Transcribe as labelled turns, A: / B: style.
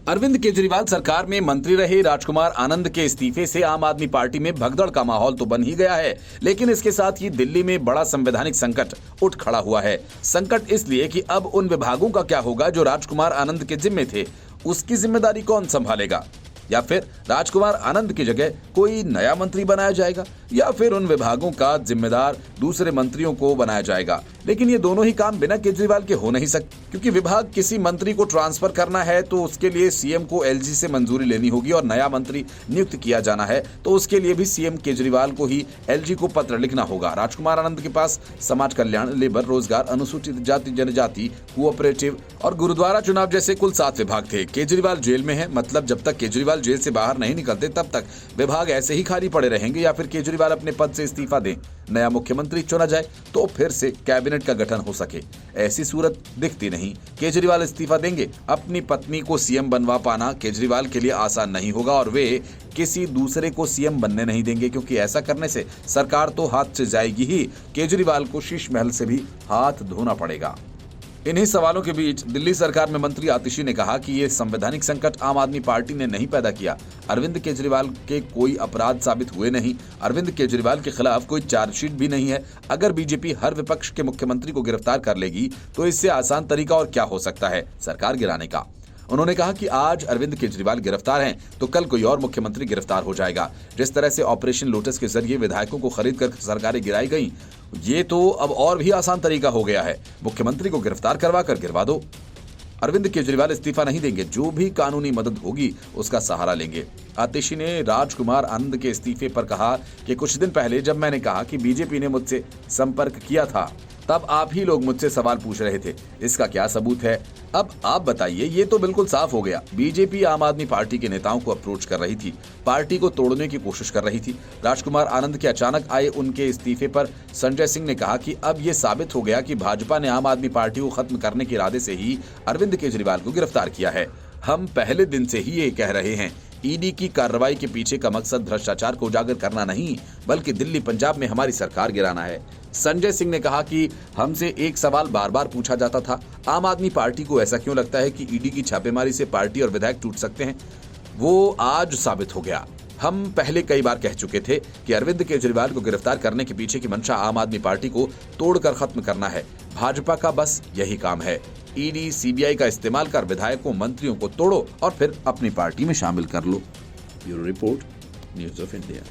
A: अरविंद केजरीवाल सरकार में मंत्री रहे राजकुमार आनंद के इस्तीफे से आम आदमी पार्टी में भगदड़ का माहौल तो बन ही गया है, लेकिन इसके साथ ही दिल्ली में बड़ा संवैधानिक संकट उठ खड़ा हुआ है। संकट इसलिए कि अब उन विभागों का क्या होगा जो राजकुमार आनंद के जिम्मे थे, उसकी जिम्मेदारी कौन संभालेगा? या फिर राजकुमार आनंद की जगह कोई नया मंत्री बनाया जाएगा, या फिर उन विभागों का जिम्मेदार दूसरे मंत्रियों को बनाया जाएगा। लेकिन ये दोनों ही काम बिना केजरीवाल के हो नहीं सकते, क्योंकि विभाग किसी मंत्री को ट्रांसफर करना है तो उसके लिए सीएम को एलजी से मंजूरी लेनी होगी, और नया मंत्री नियुक्त किया जाना है तो उसके लिए भी सीएम केजरीवाल को ही एलजी को पत्र लिखना होगा। राजकुमार आनंद के पास समाज कल्याण, लेबर, रोजगार, अनुसूचित जाति जनजाति, कोऑपरेटिव और गुरुद्वारा चुनाव जैसे कुल 7 विभाग थे। केजरीवाल जेल में है, मतलब जब तक केजरीवाल जेल से बाहर नहीं निकलते तब तक विभाग ऐसे ही खाली पड़े रहेंगे, या फिर केजरीवाल अपने पद से इस्तीफा दें, नया मुख्यमंत्री चुना जाए तो फिर से कैबिनेट का गठन हो सके। ऐसी सूरत दिखती नहीं। केजरीवाल इस्तीफा देंगे, अपनी पत्नी को सीएम बनवा पाना केजरीवाल के लिए आसान नहीं होगा, और वे किसी दूसरे को सीएम बनने नहीं देंगे, क्योंकि ऐसा करने से सरकार तो हाथ से जाएगी ही, केजरीवाल को शीश महल से भी हाथ धोना पड़ेगा। इन्हीं सवालों के बीच दिल्ली सरकार में मंत्री आतिशी ने कहा कि ये संवैधानिक संकट आम आदमी पार्टी ने नहीं पैदा किया। अरविंद केजरीवाल के कोई अपराध साबित हुए नहीं। अरविंद केजरीवाल के खिलाफ कोई चार्जशीट भी नहीं है। अगर बीजेपी हर विपक्ष के मुख्यमंत्री को गिरफ्तार कर लेगी तो इससे आसान तरीका और क्या हो सकता है सरकार गिराने का। उन्होंने कहा कि आज अरविंद केजरीवाल गिरफ्तार हैं तो कल कोई और मुख्यमंत्री गिरफ्तार हो जाएगा। जिस तरह से ऑपरेशन लोटस के जरिए विधायकों को खरीद कर सरकारें गिराई गई, ये तो अब और भी आसान तरीका हो गया है। मुख्यमंत्री को गिरफ्तार करवा कर गिरवा दो। अरविंद केजरीवाल इस्तीफा नहीं देंगे, जो भी कानूनी मदद होगी उसका सहारा लेंगे। आतिशी ने राजकुमार आनंद के इस्तीफे पर कहा कि कुछ दिन पहले जब मैंने कहा कि बीजेपी ने मुझसे संपर्क किया था, तब आप ही लोग मुझसे सवाल पूछ रहे थे, इसका क्या सबूत है? अब आप बताइए। ये तो बिल्कुल साफ हो गया। बीजेपी आम आदमी पार्टी के नेताओं को अप्रोच कर रही थी, पार्टी को तोड़ने की कोशिश कर रही थी। राजकुमार आनंद के अचानक आए उनके इस्तीफे पर संजय सिंह ने कहा कि अब ये साबित हो गया कि भाजपा ने आम आदमी पार्टी को खत्म करने के इरादे से ही अरविंद केजरीवाल को गिरफ्तार किया है। हम पहले दिन से ही ये कह रहे हैं, ईडी की कार्रवाई के पीछे का मकसद भ्रष्टाचार को उजागर करना नहीं, बल्कि दिल्ली पंजाब में हमारी सरकार गिराना है। संजय सिंह ने कहा कि हमसे एक सवाल बार बार पूछा जाता था, आम आदमी पार्टी को ऐसा क्यों लगता है कि ईडी की छापेमारी से पार्टी और विधायक टूट सकते हैं? वो आज साबित हो गया। हम पहले कई बार कह चुके थे कि अरविंद केजरीवाल को गिरफ्तार करने के पीछे की मंशा आम आदमी पार्टी को तोड़कर खत्म करना है। भाजपा का बस यही काम है। ईडी, सीबीआई का इस्तेमाल कर विधायकों, मंत्रियों को तोड़ो और फिर अपनी पार्टी में शामिल कर लो। Bureau report, news of India.